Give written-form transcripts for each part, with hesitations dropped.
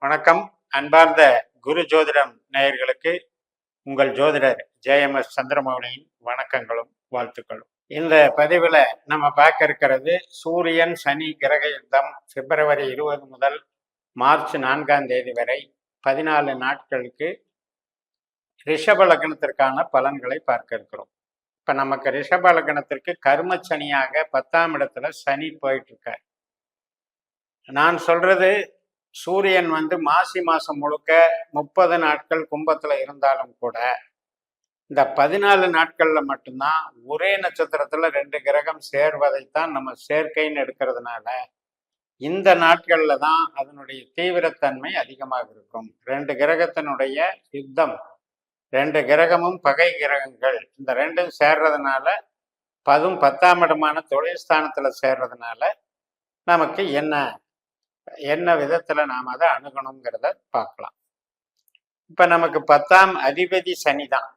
வணக்கம். அன்பார்ந்த குரு ஜோதிடம் நேயர்களுக்கு உங்கள் ஜோதிடர் ஜேஎம்எஸ் சந்திரமௌலியின் வணக்கங்களும் வாழ்த்துக்களும். இந்த பதிவில் நம்ம பார்க்க இருக்கிறது சூரியன் சனி கிரக யுத்தம் பிப்ரவரி 20 முதல் மார்ச் 4ஆம் தேதி வரை 14 நாட்களுக்கு ரிஷப லக்னத்திற்கான பலன்களை பார்க்க இருக்கிறோம். இப்போ நமக்கு ரிஷப லக்னத்திற்கு கர்ம சனியாக 10ஆம் இடத்துல சனி போயிட்டு இருக்கார். நான் சொல்றது சூரியன் மாசி மாசம் முழுக்க 30 நாட்கள் கும்பத்துல இருந்தாலும் கூட இந்த 14 நாட்கள்ல மட்டும்தான் ஒரே நட்சத்திரத்துல 2 கிரகம் சேர்வதைத்தான் நம்ம சேர்க்கைன்னு எடுக்கிறதுனால இந்த நாட்கள்ல தான் அதனுடைய தீவிரத்தன்மை அதிகமாக இருக்கும். 2 கிரகத்தினுடைய யுத்தம், 2 கிரகமும் பகை கிரகங்கள், இந்த ரெண்டும் சேர்றதுனால 10ஆம் இடமான தொழில் ஸ்தானத்துல சேர்றதுனால நமக்கு என்ன விதத்துல நாம் அதை அணுகணுங்கிறத பார்க்கலாம். இப்ப நமக்கு 10ஆம் அதிபதி சனி தான்.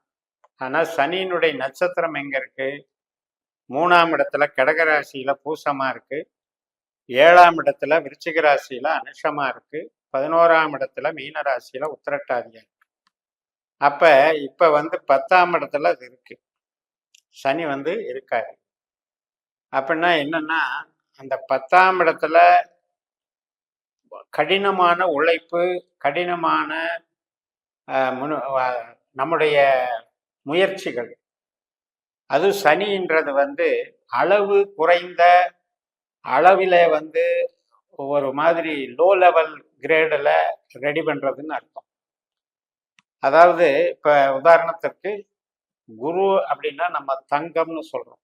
ஆனா சனியினுடைய நட்சத்திரம் எங்க இருக்கு? 3ஆம் இடத்துல கடகராசியில பூசமா இருக்கு, 7ஆம் இடத்துல விருச்சிக ராசியில அனுஷமா இருக்கு, 11ஆம் இடத்துல மீன ராசியில உத்திரட்டாதியா இருக்கு. அப்ப இப்ப 10ஆம் இடத்துல அது இருக்கு, சனி இருக்காரு. அப்படின்னா என்னன்னா, அந்த 10ஆம் இடத்துல கடினமான உழைப்பு, கடினமான நம்முடைய முயற்சிகள், அது சனின்றது அளவு குறைந்த அளவில் ஒரு மாதிரி லோ லெவல் கிரேடில் ரெடி பண்ணுறதுன்னு அர்த்தம். அதாவது இப்போ உதாரணத்திற்கு குரு அப்படின்னா நம்ம தங்கம்னு சொல்கிறோம்,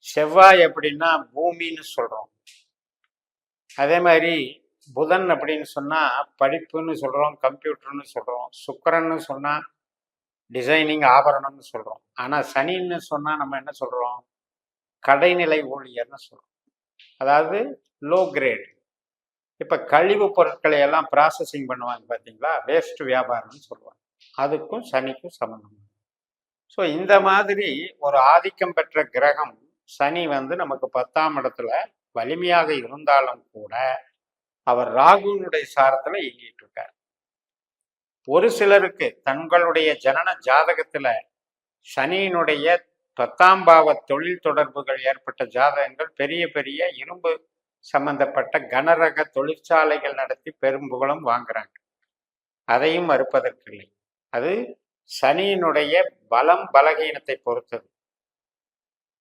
செவ்வாய் அப்படின்னா பூமின்னு சொல்கிறோம், அதே மாதிரி புதன் அப்படின்னு சொன்னால் படிப்புன்னு சொல்கிறோம், கம்ப்யூட்டர்னு சொல்கிறோம், சுக்கிரன்னு சொன்னால் டிசைனிங் ஆபரணம்னு சொல்கிறோம். ஆனால் சனின்னு சொன்னால் நம்ம என்ன சொல்கிறோம்? கடைநிலை ஊழியர்னு சொல்கிறோம், அதாவது லோ கிரேட். இப்போ கழிவு பொருட்களை எல்லாம் ப்ராசஸிங் பண்ணுவாங்க பார்த்தீங்களா, வேஸ்ட் வியாபாரம்னு சொல்லுவாங்க, அதுக்கும் சனிக்கும் சம்மந்தம். ஸோ இந்த மாதிரி ஒரு ஆதிக்கம் பெற்ற கிரகம் சனி நமக்கு 10ஆம் இடத்துல வலிமையாக இருந்தாலும் கூட அவர் ராகுனுடைய சாரத்துல இயங்கிட்டு இருக்கார். ஒரு சிலருக்கு தங்களுடைய ஜனன ஜாதகத்துல சனியினுடைய 10ஆம் பாவ தொழில் தொடர்புகள் ஏற்பட்ட ஜாதகங்கள் பெரிய பெரிய இரும்பு சம்பந்தப்பட்ட கனரக தொழிற்சாலைகள் நடத்தி பெரும் புகழும் வாங்குறாங்க. அதையும் மறுப்பதற்கில்லை. அது சனியினுடைய பலம் பலகீனத்தை பொறுத்தது.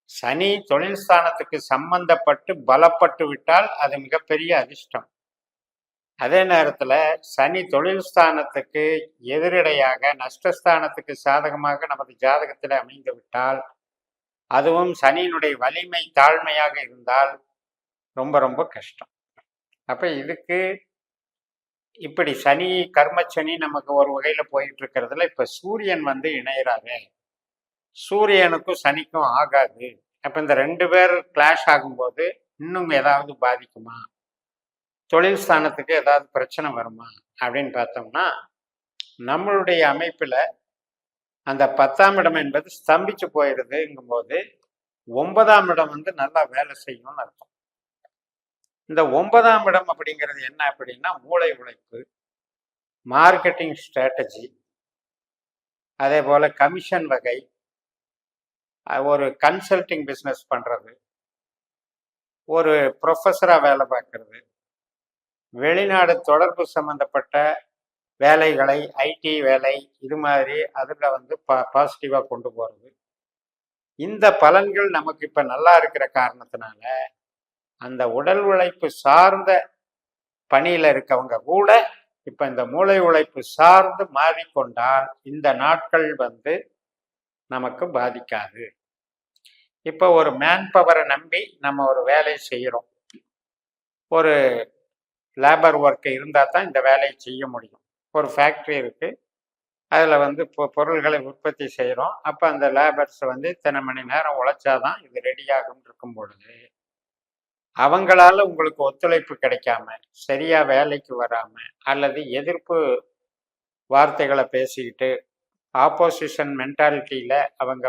சனி தொழில் ஸ்தானத்துக்கு சம்பந்தப்பட்டு பலப்பட்டு விட்டால் அது மிகப்பெரிய அதிர்ஷ்டம். அதே நேரத்துல சனி தொழில் ஸ்தானத்துக்கு எதிரடையாக நஷ்டஸ்தானத்துக்கு சாதகமாக நமது ஜாதகத்தில் அமைந்து விட்டால், அதுவும் சனியினுடைய வலிமை தாழ்மையாக இருந்தால் ரொம்ப ரொம்ப கஷ்டம். அப்ப இதுக்கு இப்படி சனி கர்மச்சனி நமக்கு ஒரு வகையில போயிட்டு இருக்கிறதுல இப்ப சூரியன் இணையறாரு, சூரியனுக்கும் சனிக்கும் ஆகாது. அப்ப இந்த 2 பேர் கிளாஷ் ஆகும்போது இன்னும் ஏதாவது பாதிக்குமா, தொழில் ஸ்தானத்துக்கு ஏதாவது பிரச்சனை வருமா அப்படின்னு பார்த்தோம்னா, நம்மளுடைய அமைப்புல அந்த 10ஆம் இடம் என்பது ஸ்தம்பிச்சு போயிடுதுங்கும் போது 9ஆம் இடம் நல்லா வேலை செய்யும்னு அர்த்தம். இந்த 9ஆம் இடம் அப்படிங்கிறது என்ன அப்படின்னா, மூளை உழைப்பு, மார்க்கெட்டிங் ஸ்ட்ராட்டஜி, அதே போல கமிஷன் வகை, ஒரு கன்சல்டிங் பிஸ்னஸ் பண்ணுறது, ஒரு ப்ரொஃபஸராக வேலை பார்க்கறது, வெளிநாடு தொடர்பு சம்மந்தப்பட்ட வேலைகளை, ஐடி வேலை, இது மாதிரி அதில் பாசிட்டிவாக கொண்டு போகிறது. இந்த பலன்கள் நமக்கு இப்போ நல்லா இருக்கிற காரணத்தினால அந்த உடல் உழைப்பு சார்ந்த பணியில் இருக்கவங்க கூட இப்போ இந்த மூளை உழைப்பு சார்ந்து மாறிக்கொண்டால் இந்த நாட்கள் நமக்கு பாதிக்காது. இப்போ ஒரு மேன் பவரை நம்பி நம்ம ஒரு வேலையை செய்கிறோம், ஒரு லேபர் ஒர்க்கு இருந்தால் தான் இந்த வேலையை செய்ய முடியும். ஒரு ஃபேக்ட்ரி இருக்குது, அதில் பொருள்களை உற்பத்தி செய்கிறோம். அப்போ அந்த லேபர்ஸ் இத்தனை மணி நேரம் உழைச்சாதான் இது ரெடியாகும் இருக்கும் பொழுது அவங்களால உங்களுக்கு ஒத்துழைப்பு கிடைக்காம, சரியா வேலைக்கு வராம, அல்லது எதிர்ப்பு வார்த்தைகளை பேசிக்கிட்டு ஆப்போசிஷன் மென்டாலிட்டியில அவங்க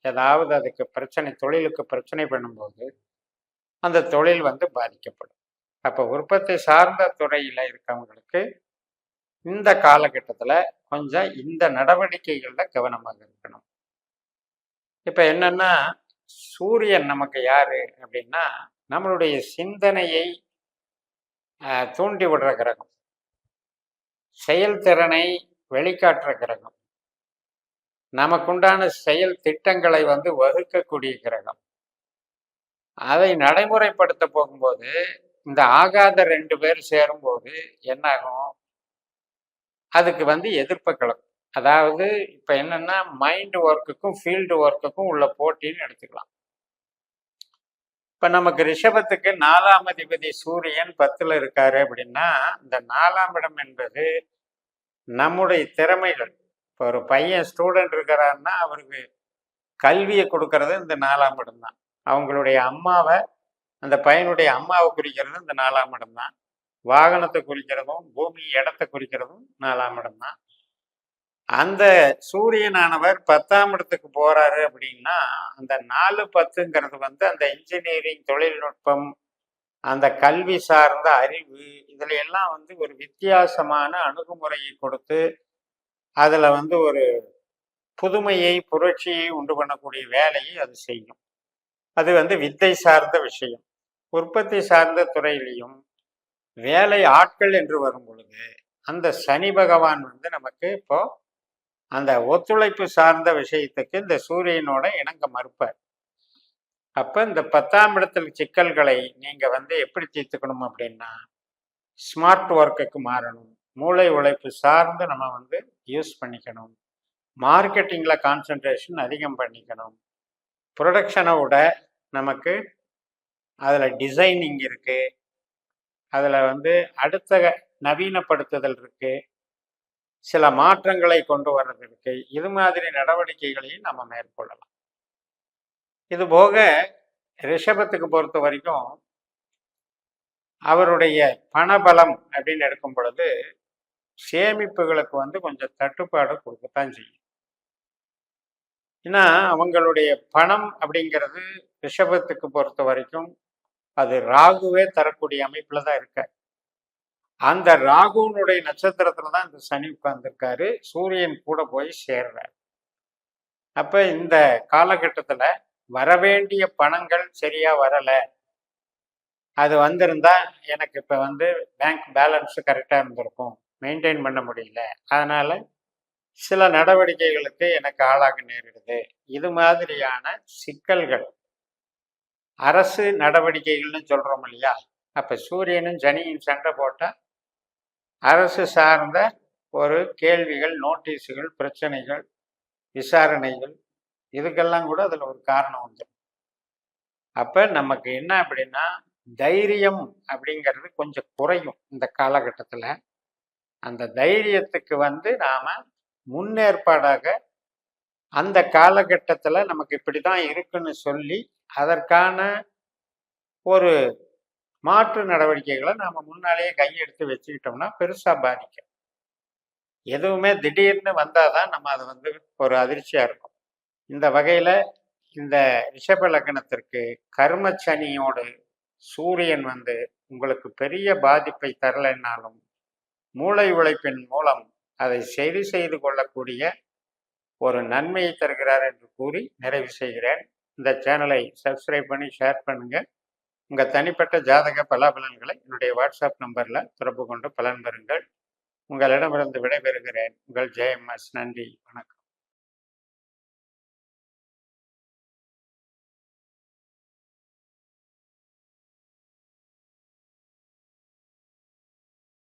ஏதாவது அதுக்கு பிரச்சனை, தொழிலுக்கு பிரச்சனை பண்ணும்போது அந்த தொழில் பாதிக்கப்படும். அப்போ உற்பத்தி சார்ந்த துறையில் இருக்கவங்களுக்கு இந்த காலகட்டத்தில் கொஞ்சம் இந்த நடவடிக்கைகளில் கவனமாக இருக்கணும். இப்போ என்னன்னா, சூரியன் நமக்கு யாரு அப்படின்னா, நம்மளுடைய சிந்தனையை தூண்டி விடுற கிரகம், செயல்திறனை வெளிக்காட்டுற கிரகம், நமக்குண்டான செயல் திட்டங்களை வகுக்கக்கூடிய கிரகம். அதை நடைமுறைப்படுத்த போகும்போது இந்த ஆகாத 2 பேர் சேரும்போது என்னாகும், அதுக்கு எதிர்ப்பு கிளம்பும். அதாவது இப்ப என்னன்னா, மைண்ட் ஒர்க்குக்கும் ஃபீல்டு ஒர்க்குக்கும் உள்ள போட்டின்னு எடுத்துக்கலாம். இப்ப நமக்கு ரிஷபத்துக்கு 4ஆம் அதிபதி சூரியன் 10ல் இருக்காரு அப்படின்னா, இந்த 4ஆம் இடம் என்பது நம்முடைய திறமைகள். இப்போ ஒரு பையன் ஸ்டூடெண்ட் இருக்கிறாருன்னா அவருக்கு கல்வியை கொடுக்கறது இந்த 4ஆம் இடம் தான். அவங்களுடைய அம்மாவை, அந்த பையனுடைய அம்மாவை குறிக்கிறது இந்த 4ஆம் இடம் தான். வாகனத்தை குறிக்கிறதும் பூமி இடத்தை குறிக்கிறதும் 4ஆம் இடம் தான். அந்த சூரியனானவர் 10ஆம் இடத்துக்கு போறாரு அப்படின்னா, அந்த 4-10ங்கிறது அந்த இன்ஜினியரிங், தொழில்நுட்பம், அந்த கல்வி சார்ந்த அறிவு, இதுல எல்லாம் ஒரு வித்தியாசமான அணுகுமுறையை கொடுத்து அதுல ஒரு புதுமையை, புரட்சியை உண்டு பண்ணக்கூடிய வேலையை அது செய்யும். அது வித்தை சார்ந்த விஷயம். உற்பத்தி சார்ந்த துறையிலையும் வேலை ஆட்கள் என்று வரும் பொழுது அந்த சனி பகவான் நமக்கு இப்போ அந்த ஒத்துழைப்பு சார்ந்த விஷயத்துக்கு இந்த சூரியனோட இணங்க மறுப்பார். அப்ப இந்த 10ஆம் இடத்தில் சிக்கல்களை நீங்க எப்படி தீர்த்துக்கணும் அப்படின்னா, ஸ்மார்ட் ஒர்க்குக்கு மாறணும், மூளை உழைப்பு சார்ந்து நம்ம யூஸ் பண்ணிக்கணும், மார்க்கெட்டிங்ல கான்சன்ட்ரேஷன் அதிகம் பண்ணிக்கணும், ப்ரொடக்ஷனை விட நமக்கு அதுல டிசைனிங் இருக்கு, அதுல அடுத்த நவீனப்படுத்துதல் இருக்கு, சில மாற்றங்களை கொண்டு வர்றது இருக்கு. இது மாதிரி நடவடிக்கைகளையும் நம்ம மேற்கொள்ளலாம். இது போக ரிஷபத்துக்கு பொறுத்த வரைக்கும் அவருடைய பணபலம் அப்படின்னு எடுக்கும் பொழுது சேமிப்புகளுக்கு கொஞ்சம் தட்டுப்பாடு கொடுக்கத்தான் செய்யும். ஏன்னா அவங்களுடைய பணம் அப்படிங்கிறது ரிஷபத்துக்கு பொறுத்த வரைக்கும் அது ராகுவே தரக்கூடிய அமைப்புல தான் இருக்க. அந்த ராகுனுடைய நட்சத்திரத்துல தான் இந்த சனி உட்கார்ந்துருக்காரு, சூரியன் கூட போய் சேர்றார். அப்ப இந்த காலகட்டத்துல வரவேண்டிய பணங்கள் சரியா வரல, அது வந்திருந்தா எனக்கு இப்ப பேங்க் பேலன்ஸ் கரெக்டா இருந்திருக்கும், மெயின்டைன் பண்ண முடியல, அதனால சில நடவடிக்கைகளுக்கு எனக்கு ஆளாக நேரிடுது. இது மாதிரியான சிக்கல்கள் அரசு நடவடிக்கைகள்னு சொல்றோம் இல்லையா, அப்ப சூரியனும் சனியும் சண்டை போட்டா அரசு சார்ந்த ஒரு கேள்விகள், நோட்டீஸுகள், பிரச்சனைகள், விசாரணைகள், இதுக்கெல்லாம் கூட அதுல ஒரு காரணம் வந்துடும். அப்ப நமக்கு என்ன அப்படின்னா, தைரியம் அப்படிங்கிறது கொஞ்சம் குறையும் இந்த காலகட்டத்துல. அந்த தைரியத்துக்கு நாம முன்னேற்பாடாக அந்த காலகட்டத்துல நமக்கு இப்படிதான் இருக்குன்னு சொல்லி அதற்கான ஒரு மாற்று நடவடிக்கைகளை நாம முன்னாலேயே கையெடுத்து வச்சுக்கிட்டோம்னா பெருசா பாதிக்கும். எதுவுமே திடீர்னு வந்தாதான் நம்ம அது ஒரு அதிர்ச்சியா இருக்கும். இந்த வகையில இந்த ரிஷப லக்னத்திற்கு கர்மச்சனியோடு சூரியன் உங்களுக்கு பெரிய பாதிப்பை தரலைன்னாலும் மூளை உழைப்பின் மூலம் அதை சரி செய்து கொள்ளக்கூடிய ஒரு நன்மையை தருகிறார் என்று கூறி நிறைவு செய்கிறேன். இந்த சேனலை சப்ஸ்கிரைப் பண்ணி ஷேர் பண்ணுங்க. உங்கள் தனிப்பட்ட ஜாதக பலாபலன்களை என்னுடைய வாட்ஸ்அப் நம்பரில் தொடர்பு கொண்டு பலன் பெறுங்கள். உங்களிடமிருந்து விடைபெறுகிறேன். உங்கள் ஜெயம்எஸ். நன்றி, வணக்கம்.